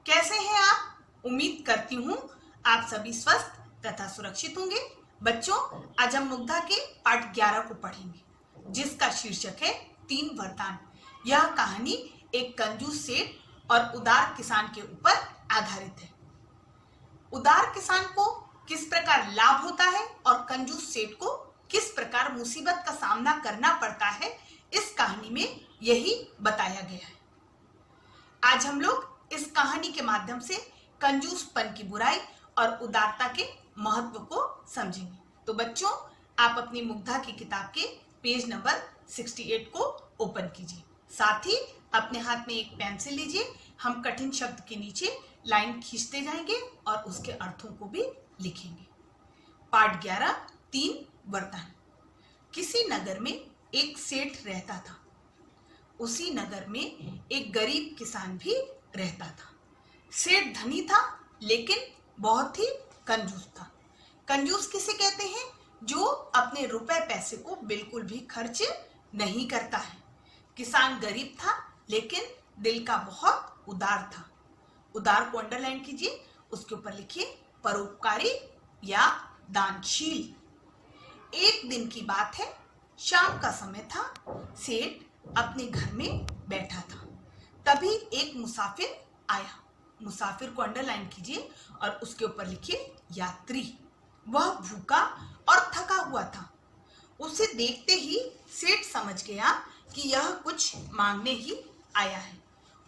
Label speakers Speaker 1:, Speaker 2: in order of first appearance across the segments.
Speaker 1: कैसे हैं आप? उम्मीद करती हूँ आप सभी स्वस्थ तथा सुरक्षित होंगे। बच्चों, आज हम मुग्धा के पाठ 11 को पढ़ेंगे, जिसका शीर्षक है 3 वरदान। यह कहानी एक कंजूस सेठ और उदार किसान के ऊपर आधारित है। उदार किसान को किस प्रकार लाभ होता है और कंजूस सेठ को किस प्रकार मुसीबत का सामना करना पड़ता है, इस कहानी में यही बताया गया है। आज हम लोग इस कहानी के माध्यम से कंजूसपन की बुराई और उदारता के महत्व को समझेंगे। तो बच्चों, आप अपनी मुग्धा की किताब के पेज नंबर 68 को ओपन कीजिए। साथ ही अपने हाथ में एक पेंसिल लीजिए। हम कठिन शब्द के नीचे लाइन खींचते जाएंगे और उसके अर्थों को भी लिखेंगे। पाठ 11, 3 वरदान। किसी नगर में एक सेठ रहता था। उसी नगर में एक गरीब किसान भी रहता था। सेठ धनी था, लेकिन बहुत ही कंजूस था। कंजूस किसे कहते हैं? जो अपने रुपए पैसे को बिल्कुल भी खर्च नहीं करता है। किसान गरीब था, लेकिन दिल का बहुत उदार था। उदार को अंडरलाइन कीजिए, उसके ऊपर लिखिए परोपकारी या दानशील। एक दिन की बात है, शाम का समय था। सेठ अपने घर में बैठा था। तभी एक मुसाफिर आया। मुसाफिर को अंडरलाइन कीजिए और उसके ऊपर लिखिए यात्री। वह भूखा और थका हुआ था। उसे देखते ही सेठ समझ गया कि यह कुछ मांगने ही आया है।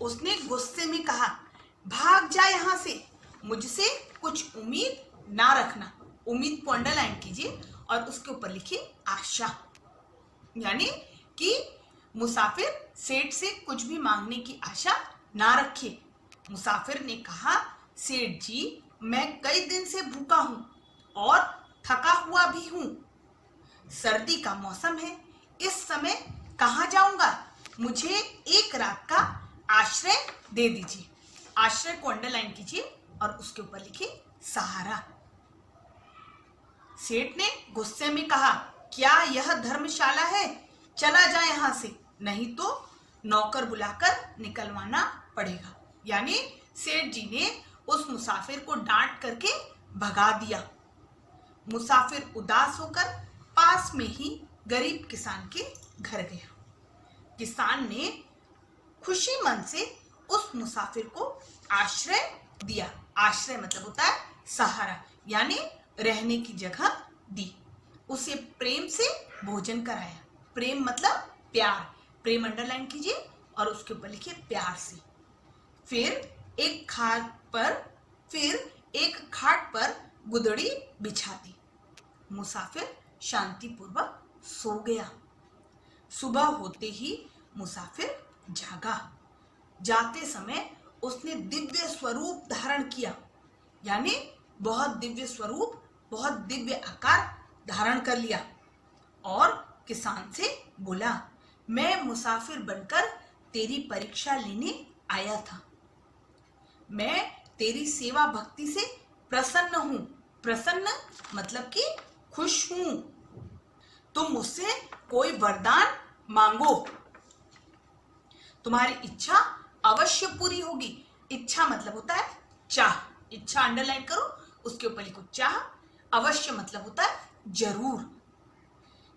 Speaker 1: उसने गुस्से में कहा, भाग जा यहाँ से, मुझसे कुछ उम्मीद ना रखना। उम्मीद को अंडरलाइन कीजिए और उसके ऊपर लिखिए आशा। यानी कि मुसाफिर सेठ से कुछ भी मांगने की आशा ना रखे। मुसाफिर ने कहा, सेठ जी, मैं कई दिन से भूखा हूं और थका हुआ भी हूं। सर्दी का मौसम है, इस समय कहाँ जाऊंगा? मुझे एक रात का आश्रय दे दीजिए। आश्रय को अंडरलाइन कीजिए और उसके ऊपर लिखिए सहारा। सेठ ने गुस्से में कहा, क्या यह धर्मशाला है? चला जा यहाँ से, नहीं तो नौकर बुलाकर निकलवाना पड़ेगा। यानी सेठ जी ने उस मुसाफिर को डांट करके भगा दिया। मुसाफिर उदास होकर पास में ही गरीब किसान के घर गया। किसान ने खुशी मन से उस मुसाफिर को आश्रय दिया। आश्रय मतलब होता है सहारा, यानी रहने की जगह दी। उसे प्रेम से भोजन कराया। प्रेम मतलब प्यार। प्रेम अंडरलाइन कीजिए और उसके ऊपर लिखिए प्यार से। फिर एक खाट पर गुदड़ी बिछा दी। मुसाफिर शांतिपूर्वक सो गया। सुबह होते ही मुसाफिर जागा। जाते समय उसने दिव्य स्वरूप धारण किया। यानी बहुत दिव्य स्वरूप, बहुत दिव्य आकार धारण कर लिया और किसान से बोला, मैं मुसाफिर बनकर तेरी परीक्षा लेने आया था। मैं तेरी सेवा भक्ति से प्रसन्न हूं। प्रसन्न मतलब कि खुश हूं। तुम मुझसे कोई वरदान मांगो, तुम्हारी इच्छा अवश्य पूरी होगी। इच्छा मतलब होता है चाह। इच्छा अंडरलाइन करो, उसके ऊपर लिखो चाह। अवश्य मतलब होता है जरूर।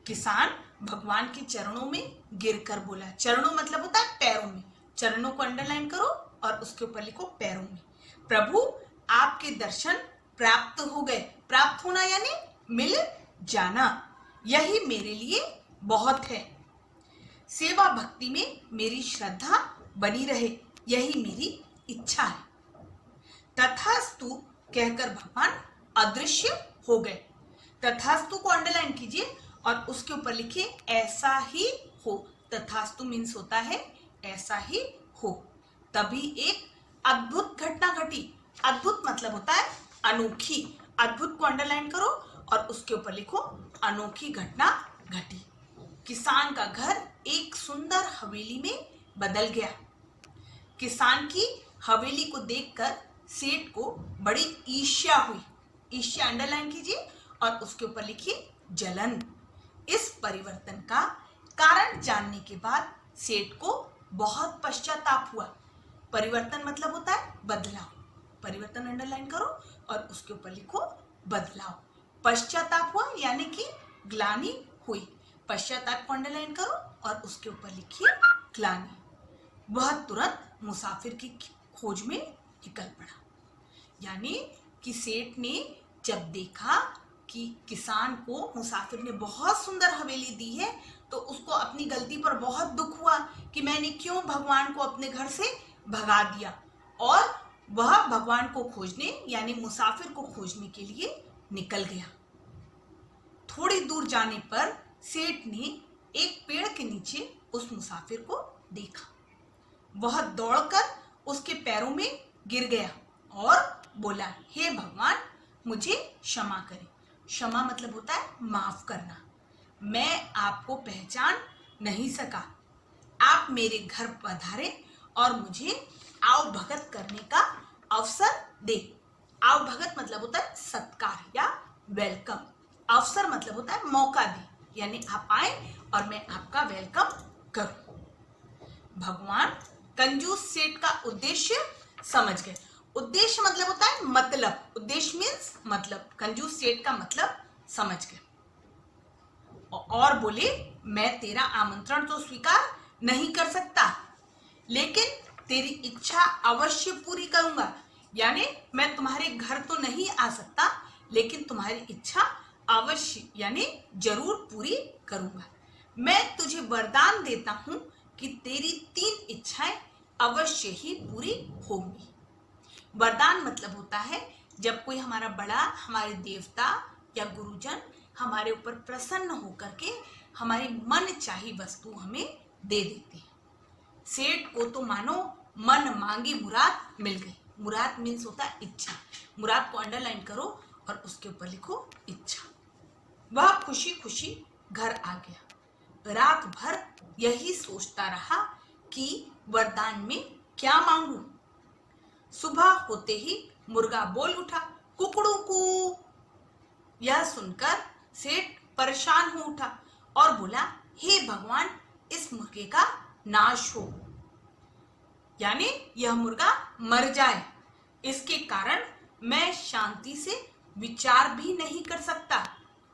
Speaker 1: किसान भगवान के चरणों में गिरकर बोला। चरणों मतलब होता है पैरों में। चरणों को अंडरलाइन करो और उसके ऊपर लिखो पैरों में। प्रभु, आपके दर्शन प्राप्त हो गए। प्राप्त होना यानी मिल जाना, यही मेरे लिए बहुत है। सेवा भक्ति में मेरी श्रद्धा बनी रहे, यही मेरी इच्छा है। तथास्तु कहकर भगवान अदृश्य हो गए। तथास्तु को अंडरलाइन कीजिए और उसके ऊपर लिखिए ऐसा ही हो। तथास्तु मीन्स होता है ऐसा ही हो। तभी एक अद्भुत घटना घटी। अद्भुत मतलब होता है अनोखी। अद्भुत को अंडरलाइन करो और उसके ऊपर लिखो अनोखी घटना घटी। किसान का घर एक सुंदर हवेली में बदल गया। किसान की हवेली को देखकर सेठ को बड़ी ईर्ष्या हुई। ईर्ष्या अंडरलाइन कीजिए और उसके ऊपर लिखिए जलन। इस परिवर्तन का कारण जानने के बाद सेठ को बहुत पश्चाताप हुआ। परिवर्तन मतलब होता है बदलाव। परिवर्तन अंडरलाइन करो और उसके ऊपर लिखो बदलाव। पश्चाताप हुआ यानी कि ग्लानि हुई। पश्चाताप को अंडरलाइन करो और उसके ऊपर लिखिए ग्लानि। वह तुरंत मुसाफिर की खोज में निकल पड़ा। यानी कि सेठ ने जब देखा कि किसान को मुसाफिर ने बहुत सुंदर हवेली दी है तो उसको अपनी गलती पर बहुत दुख हुआ कि मैंने क्यों भगवान को अपने घर से भगा दिया, और वह भगवान को खोजने यानी मुसाफिर को खोजने के लिए निकल गया। थोड़ी दूर जाने पर सेठ ने एक पेड़ के नीचे उस मुसाफिर को देखा। वह दौड़कर उसके पैरों में गिर गया और बोला, हे भगवान, मुझे क्षमा करें। क्षमा मतलब होता है माफ करना। मैं आपको पहचान नहीं सका। आप मेरे घर पधारे और मुझे आओ भगत करने का अवसर दे। आओ भगत मतलब होता है सत्कार या वेलकम। अवसर मतलब होता है मौका दे, यानी आप आए और मैं आपका वेलकम करूं। भगवान कंजूस सेठ का उद्देश्य समझ गए। उद्देश्य मतलब होता है मतलब। उद्देश्य मीन्स मतलब। कंजूस सेठ का मतलब समझ गए और बोले, मैं तेरा आमंत्रण तो स्वीकार नहीं कर सकता, लेकिन तेरी इच्छा अवश्य पूरी करूंगा। यानी मैं तुम्हारे घर तो नहीं आ सकता, लेकिन तुम्हारी इच्छा अवश्य यानी जरूर पूरी करूंगा। मैं तुझे वरदान देता हूं कि तेरी 3 इच्छाएं अवश्य ही पूरी होंगी। वरदान मतलब होता है जब कोई हमारा बड़ा, हमारे देवता या गुरुजन हमारे ऊपर प्रसन्न होकर के हमारी मन चाही वस्तु हमें दे देते हैं। सेठ को तो मानो मन मांगी मुराद मिल गई। मुराद मीन्स होता है इच्छा। मुराद को अंडरलाइन करो और उसके ऊपर लिखो इच्छा। वह खुशी खुशी घर आ गया। रात भर यही सोचता रहा कि वरदान में क्या मांगू। सुबह होते ही मुर्गा बोल उठा, कुकड़ू कू। यह सुनकर सेठ परेशान हो उठा और बोला, हे भगवान, इस मुर्गे का नाश हो, यानी यह मुर्गा मर जाए। इसके कारण मैं शांति से विचार भी नहीं कर सकता।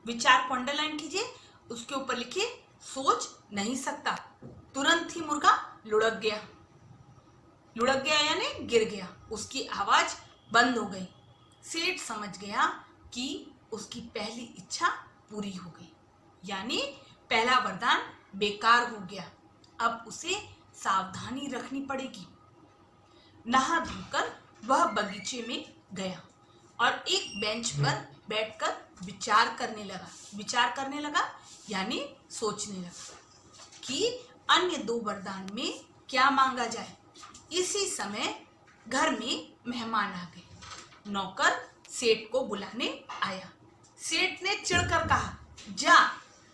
Speaker 1: विचार को अंडरलाइन कीजिए, उसके ऊपर लिखिए सोच नहीं सकता। तुरंत ही मुर्गा लुढ़क गया। लुढ़क गया यानी गिर गया। उसकी आवाज बंद हो गई। सेठ समझ गया कि उसकी पहली इच्छा पूरी हो गई, यानी पहला वरदान बेकार हो गया। अब उसे सावधानी रखनी पड़ेगी। नहा धोकर वह बगीचे में गया और एक बेंच पर बैठकर विचार करने लगा। विचार करने लगा यानी सोचने लगा कि अन्य 2 वरदान में क्या मांगा जाए। इसी समय घर में मेहमान आ गए। नौकर सेठ को बुलाने आया। सेठ ने चिढ़कर कहा, जा,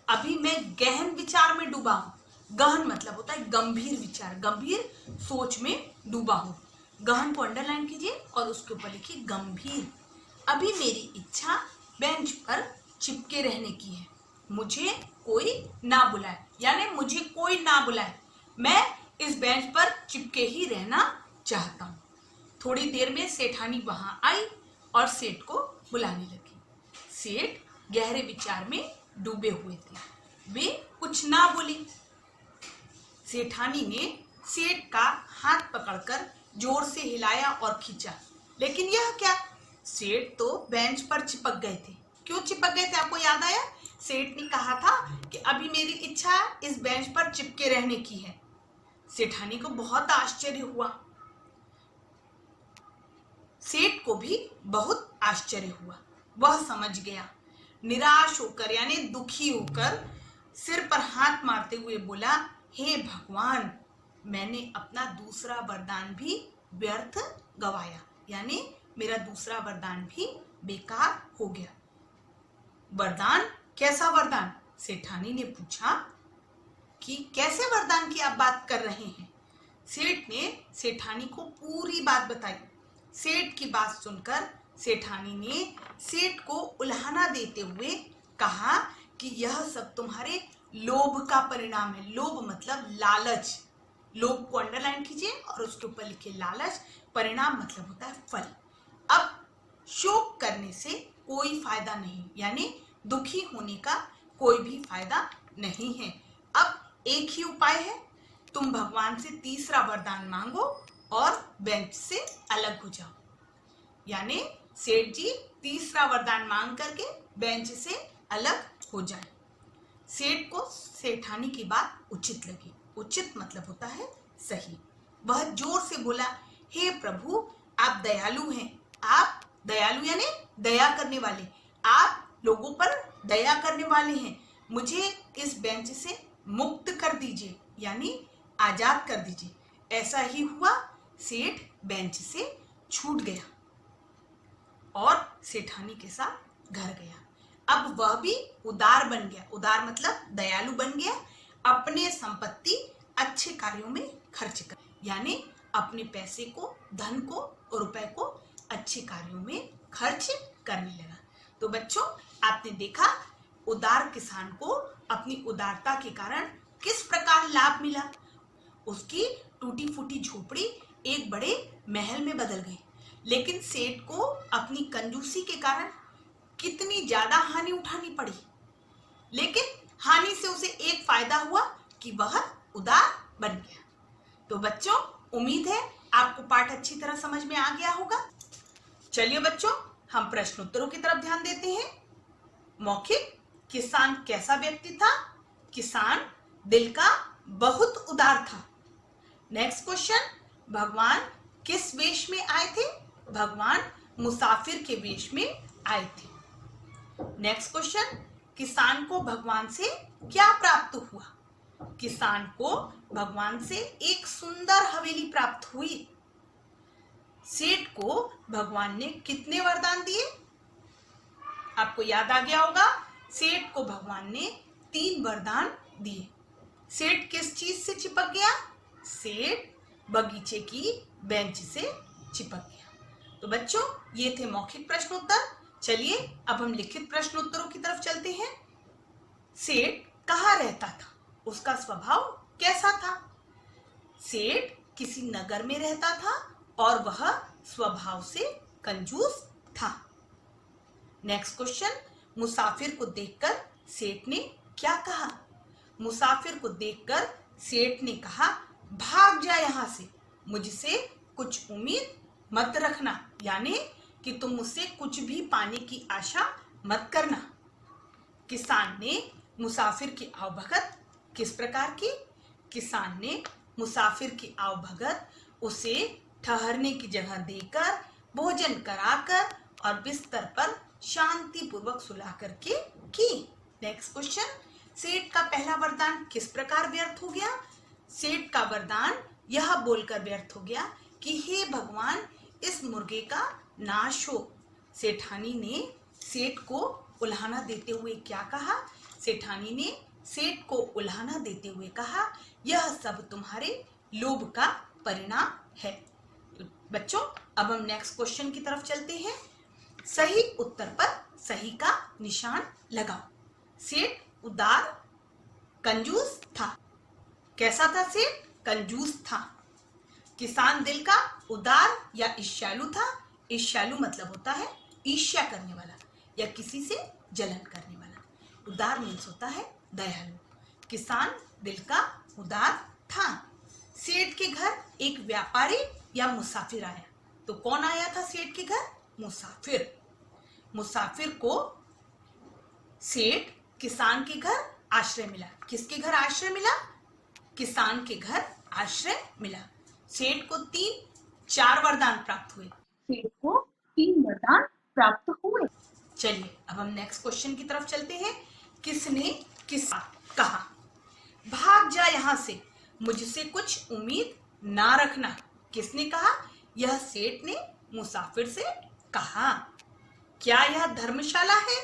Speaker 1: अभी मैं गहन विचार में डूबा हूं। गहन मतलब होता है गंभीर विचार, गंभीर सोच में डूबा हूं। गहन को अंडरलाइन कीजिए और उसके ऊपर लिखिए गंभीर। अभी मेरी इच्छा बेंच पर चिपके रहने की है। मुझे कोई ना बुलाए, यानी मुझे कोई ना बुलाए, मैं इस बेंच पर चिपके ही रहना चाहता हूँ। थोड़ी देर में सेठानी वहां आई और सेठ को बुलाने लगी। सेठ गहरे विचार में डूबे हुए थे। वे कुछ ना बोले। सेठानी ने सेठ का हाथ पकड़कर जोर से हिलाया और खींचा, लेकिन यह क्या, सेठ तो बेंच पर चिपक गए थे। क्यों चिपक गए थे, आपको याद आया? सेठ ने कहा था कि अभी मेरी इच्छा इस बेंच पर चिपके रहने की है। सेठानी को बहुत आश्चर्य हुआ। सेठ को भी बहुत आश्चर्य हुआ। वह समझ गया। निराश होकर यानी दुखी होकर सिर पर हाथ मारते हुए बोला, हे भगवान, मैंने अपना दूसरा वरदान भी व्यर्थ गवाया, यानी मेरा दूसरा वरदान भी बेकार हो गया। वरदान? कैसा वरदान? सेठानी ने पूछा कि कैसे वरदान की आप बात कर रहे हैं? सेठ ने सेठानी को पूरी बात बताई। सेठ की बात सुनकर सेठानी ने सेठ को उल्हाना देते हुए कहा कि यह सब तुम्हारे लोभ का परिणाम है। लोभ मतलब लालच। लोभ को अंडरलाइन कीजिए और उसके ऊपर लिखिए लालच। परिणाम मतलब होता है फल। अब शोक करने से कोई फायदा नहीं, यानी दुखी होने का कोई भी फायदा नहीं है। अब एक ही उपाय है, तुम भगवान से तीसरा वरदान मांगो और बेंच से अलग हो जाओ। यानी सेठ जी तीसरा वरदान मांग करके बेंच से अलग हो जाए। सेठ को सेठानी की बात उचित लगी। उचित मतलब होता है सही। वह जोर से बोला, हे प्रभु, आप दयालु हैं। आप दयालु यानी दया करने वाले, आप लोगों पर दया करने वाले हैं। मुझे इस बेंच से मुक्त कर दीजिए, यानी आजाद कर दीजिए। ऐसा ही हुआ, सेठ बेंच से छूट गया और सेठानी के साथ घर गया। अब वह भी उदार बन गया। उदार मतलब दयालु बन गया। अपने संपत्ति अच्छे कार्यों में खर्च कर, यानी अपने पैसे को, धन को और रुपए को अच्छे कार्यों में खर्च करने लगा। तो बच्चों, आपने देखा उदार किसान को अपनी उदारता के कारण किस प्रकार लाभ मिला। उसकी टूटी फूटी झोपड़ी एक बड़े महल में बदल गई। लेकिन सेठ को अपनी कंजूसी के कारण कितनी ज्यादा हानि उठानी पड़ी। लेकिन हानि से उसे एक फायदा हुआ कि वह उदार बन गया। तो बच्चों, उम्मीद है आपको पाठ अच्छी तरह समझ में आ गया होगा। चलिए बच्चों, हम प्रश्नोत्तरों की तरफ ध्यान देते हैं। मौखिक, किसान कैसा व्यक्ति था? किसान दिल का बहुत उदार था। नेक्स्ट क्वेश्चन, भगवान किस वेश में आए थे? भगवान मुसाफिर के वेश में आए थे। नेक्स्ट क्वेश्चन, किसान को भगवान से क्या प्राप्त हुआ? किसान को भगवान से एक सुंदर हवेली प्राप्त हुई। सेठ को भगवान ने कितने वरदान दिए? आपको याद आ गया होगा, सेठ को भगवान ने 3 वरदान दिए। सेठ किस चीज से चिपक गया? सेठ बगीचे की बेंच से चिपक गया। तो बच्चों, ये थे मौखिक प्रश्नोत्तर। चलिए अब हम लिखित प्रश्नोत्तरों की तरफ चलते हैं। सेठ कहाँ रहता था? उसका स्वभाव कैसा था? सेठ किसी नगर में रहता था और वह स्वभाव से कंजूस था। नेक्स्ट क्वेश्चन, मुसाफिर को देखकर सेठ ने क्या कहा? मुसाफिर को देखकर सेठ ने कहा, भाग जा यहाँ से, मुझसे कुछ उम्मीद मत रखना, यानी कि तुम मुझसे कुछ भी पाने की आशा मत करना। किसान ने मुसाफिर की आवभगत किस प्रकार की? किसान ने मुसाफिर की आवभगत उसे ठहरने की जगह देकर, भोजन कराकर और बिस्तर पर शांति पूर्वक सुला करके की। नेक्स्ट क्वेश्चन, सेठ का पहला वरदान किस प्रकार व्यर्थ हो गया? सेठ का वरदान यह बोलकर व्यर्थ हो गया कि हे भगवान, इस मुर्गे का नाश हो। सेठानी ने सेठ को उल्हाना देते हुए क्या कहा? सेठानी ने सेठ को उल्हाना देते हुए कहा, यह सब तुम्हारे लोभ का परिणाम है। तो बच्चों, अब हम नेक्स्ट क्वेश्चन की तरफ चलते हैं। सही उत्तर पर सही का निशान लगाओ। सेठ उदार कंजूस था। कैसा था सेठ? कंजूस था। किसान दिल का उदार या ईर्ष्यालु था? ईर्ष्यालु मतलब होता है ईर्ष्या करने वाला या किसी से जलन करने वाला। उदार मीन्स होता है दयालु। किसान दिल का उदार था। सेठ के घर एक व्यापारी या मुसाफिर आया। तो कौन आया था सेठ के घर? मुसाफिर। मुसाफिर को सेठ किसान के घर आश्रय मिला। किसके घर आश्रय मिला? किसान के घर आश्रय मिला। सेठ को 3-4 वरदान प्राप्त हुए। सेठ को 3 वरदान प्राप्त हुए। चलिए अब हम नेक्स्ट क्वेश्चन की तरफ चलते हैं। किसने किस कहा, भाग जा यहाँ से, मुझसे कुछ उम्मीद ना रखना। किसने कहा? यह सेठ ने मुसाफिर से कहा। क्या यह धर्मशाला है?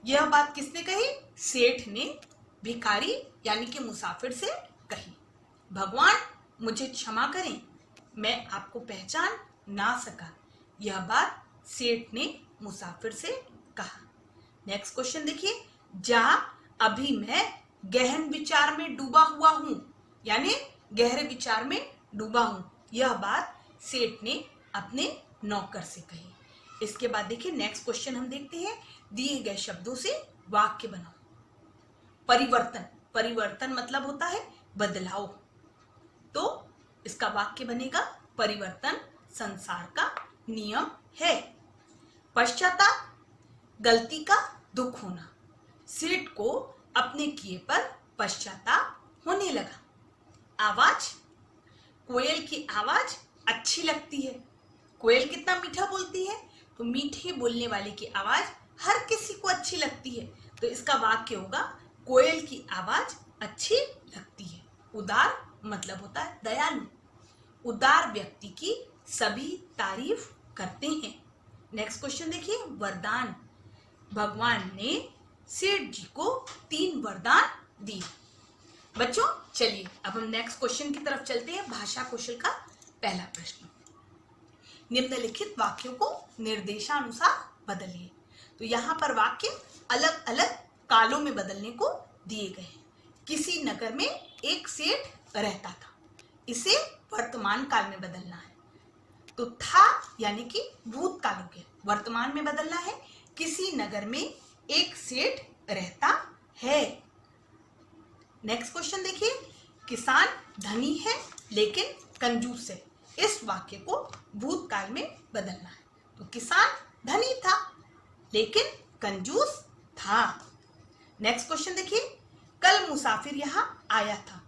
Speaker 1: यह बात किसने कही? सेठ ने भिखारी यानी कि मुसाफिर से कही। भगवान मुझे क्षमा करें, मैं आपको पहचान ना सका। यह बात सेठ ने मुसाफिर से कहा। नेक्स्ट क्वेश्चन देखिए, जा, अभी मैं गहन विचार में डूबा हुआ हूं। यानी गहरे विचार में डूबा हूं, यह बात सेठ ने अपने नौकर से कही। इसके बाद देखिए नेक्स्ट क्वेश्चन हम देखते हैं, दिए गए शब्दों से वाक्य बनाओ। परिवर्तन, परिवर्तन मतलब होता है बदलाव, तो इसका वाक्य बनेगा परिवर्तन संसार का नियम है। पश्चाताप, गलती का दुख होना, सेठ को अपने किए पर पश्चाताप होने लगा। आवाज, कोयल की आवाज अच्छी लगती है। कोयल कितना मीठा बोलती है, तो मीठे बोलने वाले की आवाज हर किसी को अच्छी लगती है, तो इसका वाक्य होगा कोयल की आवाज अच्छी लगती है। उदार मतलब होता है दयालु, उदार व्यक्ति की सभी तारीफ करते हैं। नेक्स्ट क्वेश्चन देखिए, वरदान, भगवान ने सेठ जी को 3 वरदान दिए। बच्चों चलिए अब हम नेक्स्ट क्वेश्चन की तरफ चलते हैं। भाषा कौशल का पहला प्रश्न, निम्नलिखित वाक्यों को निर्देशानुसार बदलिए। तो यहाँ पर वाक्य अलग अलग कालों में बदलने को दिए गए हैं। किसी नगर में एक सेठ रहता था, इसे वर्तमान काल में बदलना है। तो था यानी कि भूतकाल हो गया, वर्तमान में बदलना है। किसी नगर में एक सेठ रहता है। नेक्स्ट क्वेश्चन देखिए, किसान धनी है लेकिन कंजूस है। इस वाक्य को भूतकाल में बदलना है। तो किसान धनी था लेकिन कंजूस था। नेक्स्ट क्वेश्चन देखिए, कल मुसाफिर यहाँ आया था।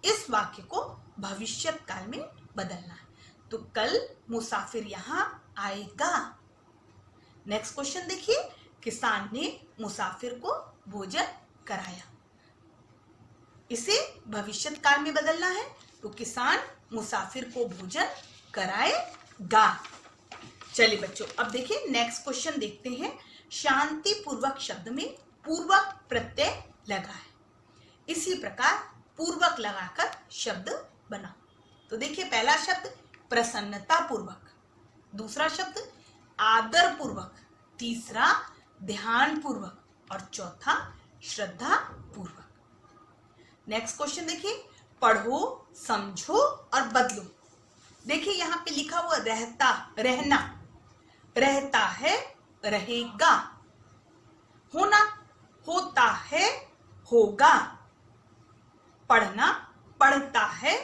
Speaker 1: इस वाक्य को भविष्यत काल में बदलना है। तो कल मुसाफिर यहाँ आएगा। नेक्स्ट क्वेश्चन देखिए, किसान ने मुसाफिर को भोजन कराया। इसे भविष्यत काल में बदलना है। तो किसान मुसाफिर को भोजन कराएगा। चलिए बच्चों अब देखिए नेक्स्ट क्वेश्चन देखते हैं। शांति पूर्वक शब्द में पूर्वक प्रत्यय लगा है, इसी प्रकार पूर्वक लगाकर शब्द बनाओ। तो देखिए पहला शब्द प्रसन्नता पूर्वक, दूसरा शब्द आदर पूर्वक, तीसरा ध्यान पूर्वक और चौथा श्रद्धा पूर्वक। नेक्स्ट क्वेश्चन देखिए, पढ़ो, समझो और बदलो। देखिए यहाँ पे लिखा हुआ रहता, रहना, रहता है, रहेगा। होना, होता है, होगा। पढ़ना, पढ़ता है,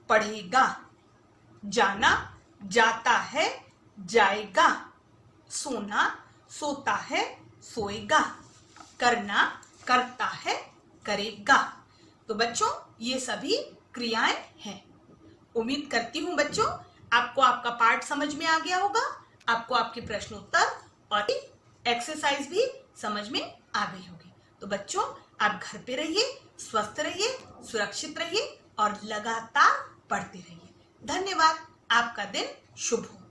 Speaker 1: पढ़ेगा। जाना, जाता है, जाएगा। सोना, सोता है, सोएगा। करना, करता है, करेगा। तो बच्चों ये सभी क्रियाएं हैं। उम्मीद करती हूं बच्चों आपको आपका पाठ समझ में आ गया होगा, आपको आपके प्रश्नोत्तर और एक्सरसाइज भी समझ में आ गई होगी। तो बच्चों आप घर पे रहिए, स्वस्थ रहिए, सुरक्षित रहिए और लगातार पढ़ते रहिए। धन्यवाद। आपका दिन शुभ हो।